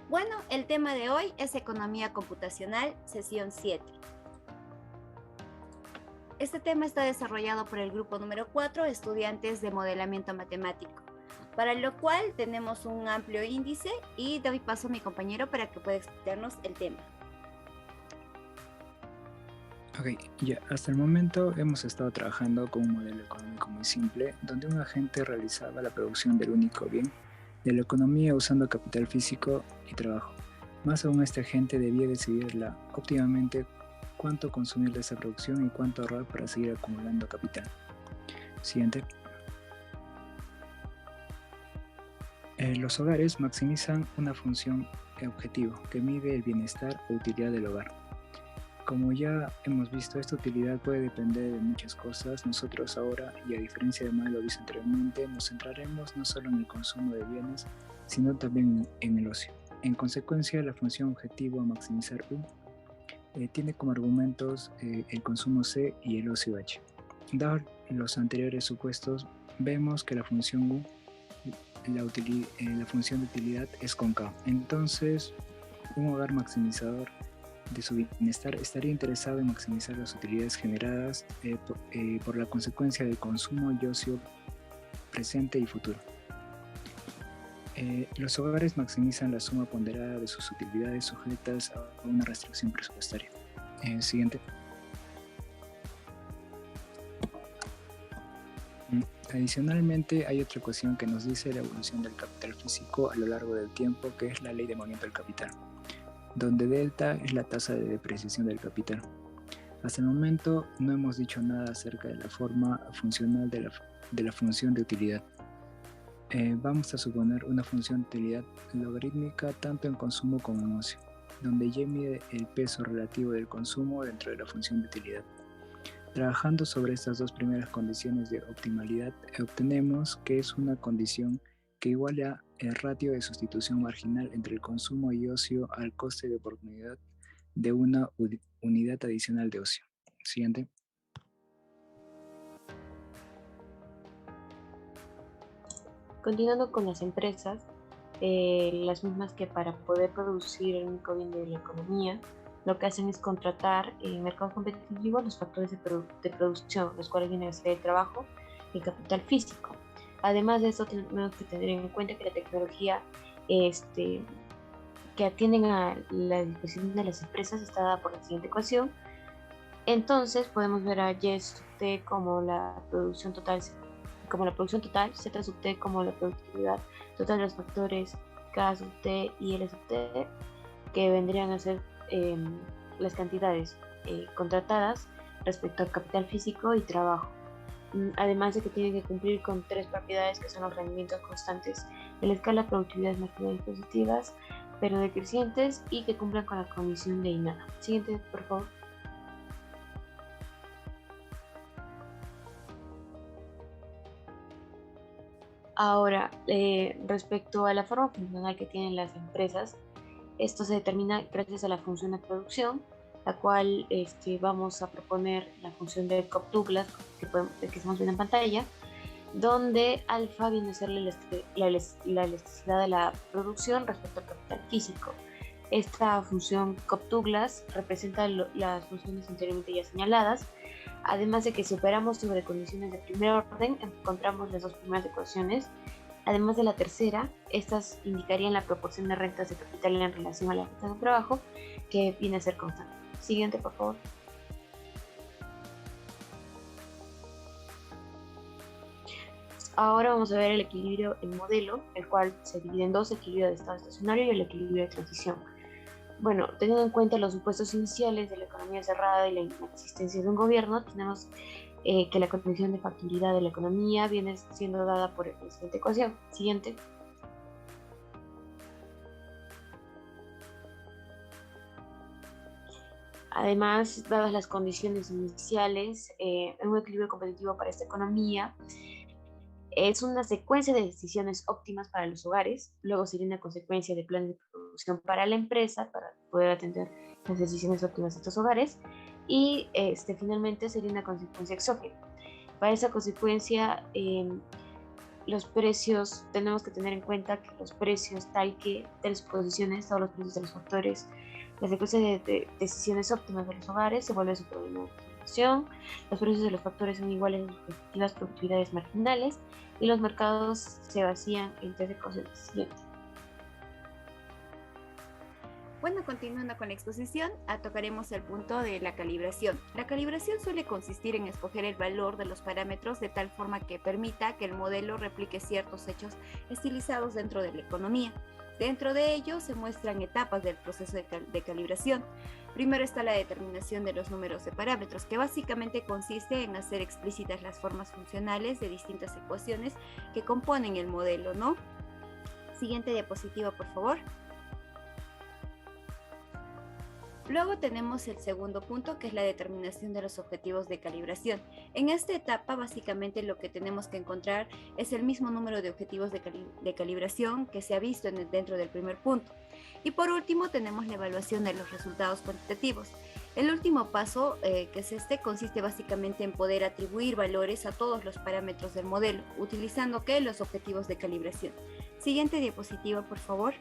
Bueno, el tema de hoy es economía computacional, sesión 7. Este tema está desarrollado por el grupo número 4, estudiantes de modelamiento matemático, para lo cual tenemos un amplio índice y doy paso a mi compañero para que pueda explicarnos el tema. Ok, ya, hasta el momento hemos estado trabajando con un modelo económico muy simple, donde un agente realizaba la producción del único bien de la economía usando capital físico y trabajo. Más aún, este agente debía decidirla óptimamente cuánto consumir de esa producción y cuánto ahorrar para seguir acumulando capital. Siguiente. Los hogares maximizan una función objetivo que mide el bienestar o utilidad del hogar. Como ya hemos visto, esta utilidad puede depender de muchas cosas. Nosotros ahora, y a diferencia de lo visto anteriormente, nos centraremos no solo en el consumo de bienes, sino también en el ocio. En consecuencia, la función objetivo a maximizar U tiene como argumentos el consumo C y el ocio H. Dados los anteriores supuestos, vemos que la función U, la función de utilidad es con K. Entonces, un hogar maximizador de su bienestar estaría interesado en maximizar las utilidades generadas por la consecuencia del consumo y ocio presente y futuro. Los hogares maximizan la suma ponderada de sus utilidades sujetas a una restricción presupuestaria. Siguiente. Adicionalmente, hay otra ecuación que nos dice la evolución del capital físico a lo largo del tiempo, que es la ley de movimiento del capital, donde delta es la tasa de depreciación del capital. Hasta el momento no hemos dicho nada acerca de la forma funcional de la función de utilidad. Vamos a suponer una función de utilidad logarítmica tanto en consumo como en ocio, donde y mide el peso relativo del consumo dentro de la función de utilidad. Trabajando sobre estas dos primeras condiciones de optimalidad, obtenemos que es una condición que iguala el ratio de sustitución marginal entre el consumo y ocio al coste de oportunidad de una unidad adicional de ocio. Siguiente. Continuando con las empresas, las mismas que para poder producir el único bien de la economía, lo que hacen es contratar en mercados competitivos los factores de producción, los cuales vienen a ser el trabajo y el capital físico. Además de eso, tenemos que tener en cuenta que la tecnología que atienden a la disposición de las empresas está dada por la siguiente ecuación. Entonces podemos ver a Y sub T como la producción total, Z sub T como la productividad total de los factores K sub T y L sub T, que vendrían a ser las cantidades contratadas respecto al capital físico y trabajo. Además de que tienen que cumplir con tres propiedades que son los rendimientos constantes en la escala productividades marginales positivas, pero decrecientes, y que cumplan con la condición de INADA. Siguiente, por favor. Ahora, respecto a la forma funcional que tienen las empresas, esto se determina gracias a la función de producción, la cual vamos a proponer la función de Cobb-Douglas que estamos viendo en pantalla, donde alfa viene a ser la elasticidad de la producción respecto al capital físico. Esta función Cobb-Douglas representa las funciones anteriormente ya señaladas, además de que si operamos sobre condiciones de primer orden, encontramos las dos primeras ecuaciones. Además de la tercera, estas indicarían la proporción de rentas de capital en relación a la renta de trabajo, que viene a ser constante. Siguiente, por favor. Ahora vamos a ver el equilibrio en modelo, el cual se divide en dos: equilibrio de estado estacionario y el equilibrio de transición. Bueno, teniendo en cuenta los supuestos iniciales de la economía cerrada y la inexistencia de un gobierno, tenemos que la condición de factibilidad de la economía viene siendo dada por la siguiente ecuación. Siguiente. Además, dadas las condiciones iniciales, un equilibrio competitivo para esta economía es una secuencia de decisiones óptimas para los hogares, luego sería una consecuencia de planes de producción para la empresa para poder atender las decisiones óptimas de estos hogares, y finalmente sería una consecuencia exógena. Para esa consecuencia los precios, tenemos que tener en cuenta que los precios tal que de las posiciones, todos los precios de los factores, la secuencia de decisiones óptimas de los hogares se vuelve su problema de optimización, los precios de los factores son iguales en sus respectivas productividades marginales y los mercados se vacían en tres ecuaciones siguientes. Bueno, continuando con la exposición, tocaremos el punto de la calibración. La calibración suele consistir en escoger el valor de los parámetros de tal forma que permita que el modelo replique ciertos hechos estilizados dentro de la economía. Dentro de ello se muestran etapas del proceso de calibración. Primero está la determinación de los números de parámetros, que básicamente consiste en hacer explícitas las formas funcionales de distintas ecuaciones que componen el modelo, ¿no? Siguiente diapositiva, por favor. Luego tenemos el segundo punto, que es la determinación de los objetivos de calibración. En esta etapa, básicamente lo que tenemos que encontrar es el mismo número de objetivos de calibración que se ha visto dentro del primer punto. Y por último, tenemos la evaluación de los resultados cuantitativos. El último paso, que es consiste básicamente en poder atribuir valores a todos los parámetros del modelo, utilizando los objetivos de calibración. Siguiente diapositiva, por favor.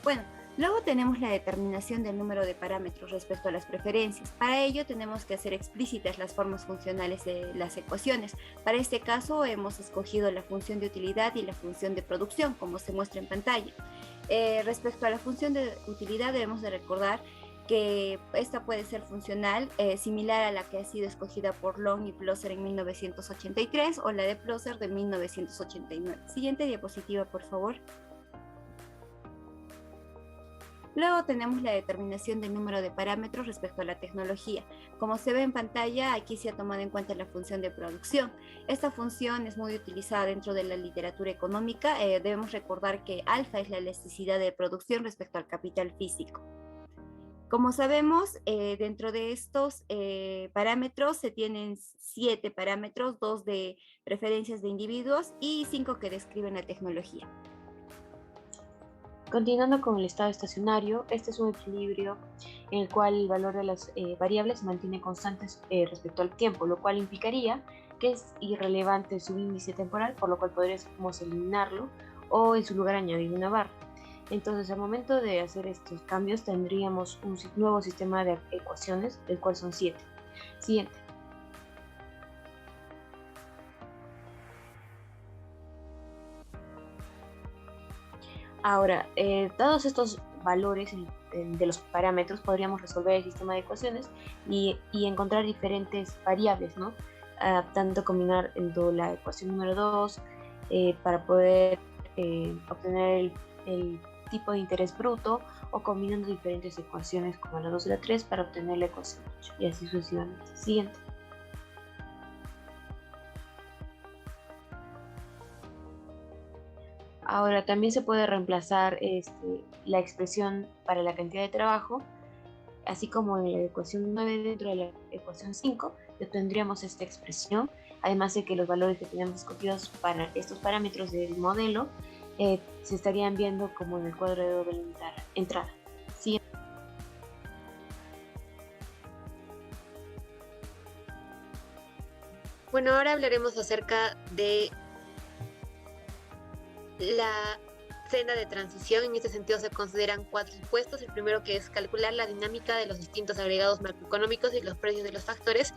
Bueno, luego tenemos la determinación del número de parámetros respecto a las preferencias. Para ello tenemos que hacer explícitas las formas funcionales de las ecuaciones. Para este caso hemos escogido la función de utilidad y la función de producción, como se muestra en pantalla. Respecto a la función de utilidad debemos de recordar que esta puede ser funcional, similar a la que ha sido escogida por Long y Plosser en 1983 o la de Plosser de 1989. Siguiente diapositiva, por favor. Luego tenemos la determinación del número de parámetros respecto a la tecnología. Como se ve en pantalla, aquí se ha tomado en cuenta la función de producción. Esta función es muy utilizada dentro de la literatura económica. Debemos recordar que alfa es la elasticidad de producción respecto al capital físico. Como sabemos, dentro de estos parámetros se tienen 7 parámetros, 2 de preferencias de individuos y 5 que describen la tecnología. Continuando con el estado estacionario, este es un equilibrio en el cual el valor de las variables se mantiene constantes respecto al tiempo, lo cual implicaría que es irrelevante su índice temporal, por lo cual podríamos eliminarlo o en su lugar añadir una barra. Entonces, al momento de hacer estos cambios, tendríamos un nuevo sistema de ecuaciones, el cual son 7. Siguiente. Ahora, dados estos valores de los parámetros, podríamos resolver el sistema de ecuaciones y encontrar diferentes variables, ¿no? Tanto combinar la ecuación número 2 para poder obtener el tipo de interés bruto, o combinando diferentes ecuaciones como la 2 y la 3 para obtener la ecuación 8, y así sucesivamente. Siguiente. Ahora, también se puede reemplazar la expresión para la cantidad de trabajo, así como en la ecuación 9 dentro de la ecuación 5, obtendríamos esta expresión, además de que los valores que tenemos escogidos para estos parámetros del modelo se estarían viendo como en el cuadro de doble entrada. ¿Sí? Bueno, ahora hablaremos acerca de la senda de transición. En este sentido se consideran 4 supuestos. El primero, que es calcular la dinámica de los distintos agregados macroeconómicos y los precios de los factores,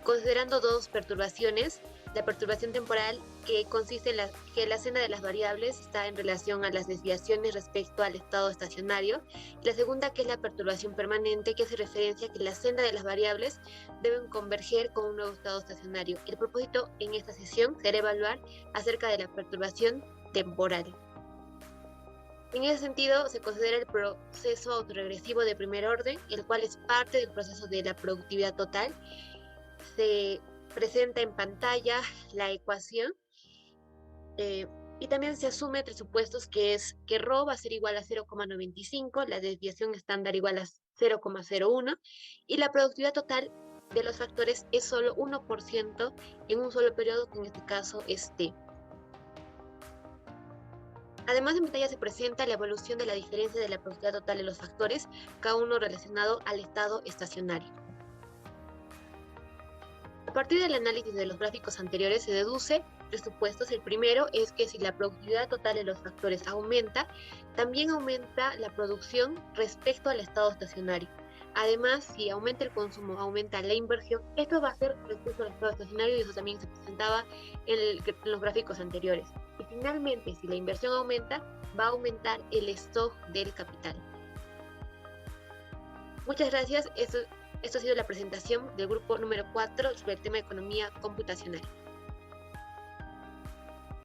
considerando 2 perturbaciones. La perturbación temporal, que consiste en que la senda de las variables está en relación a las desviaciones respecto al estado estacionario. Y la segunda, que es la perturbación permanente, que hace referencia a que la senda de las variables deben converger con un nuevo estado estacionario. El propósito en esta sesión será evaluar acerca de la perturbación temporal. En ese sentido, se considera el proceso autorregresivo de primer orden, el cual es parte del proceso de la productividad total. Se presenta en pantalla la ecuación y también se asume 3 supuestos, que es que ρ va a ser igual a 0,95, la desviación estándar igual a 0,01 y la productividad total de los factores es solo 1% en un solo periodo, que en este caso es t. Además, en pantalla se presenta la evolución de la diferencia de la productividad total de los factores, cada uno relacionado al estado estacionario. A partir del análisis de los gráficos anteriores se deduce tres supuestos. El primero es que si la productividad total de los factores aumenta, también aumenta la producción respecto al estado estacionario. Además, si aumenta el consumo, aumenta la inversión, esto va a ser respecto al estado estacionario y eso también se presentaba en los gráficos anteriores. Y finalmente, si la inversión aumenta, va a aumentar el stock del capital. Muchas gracias. Esto ha sido la presentación del grupo número 4 sobre el tema de economía computacional.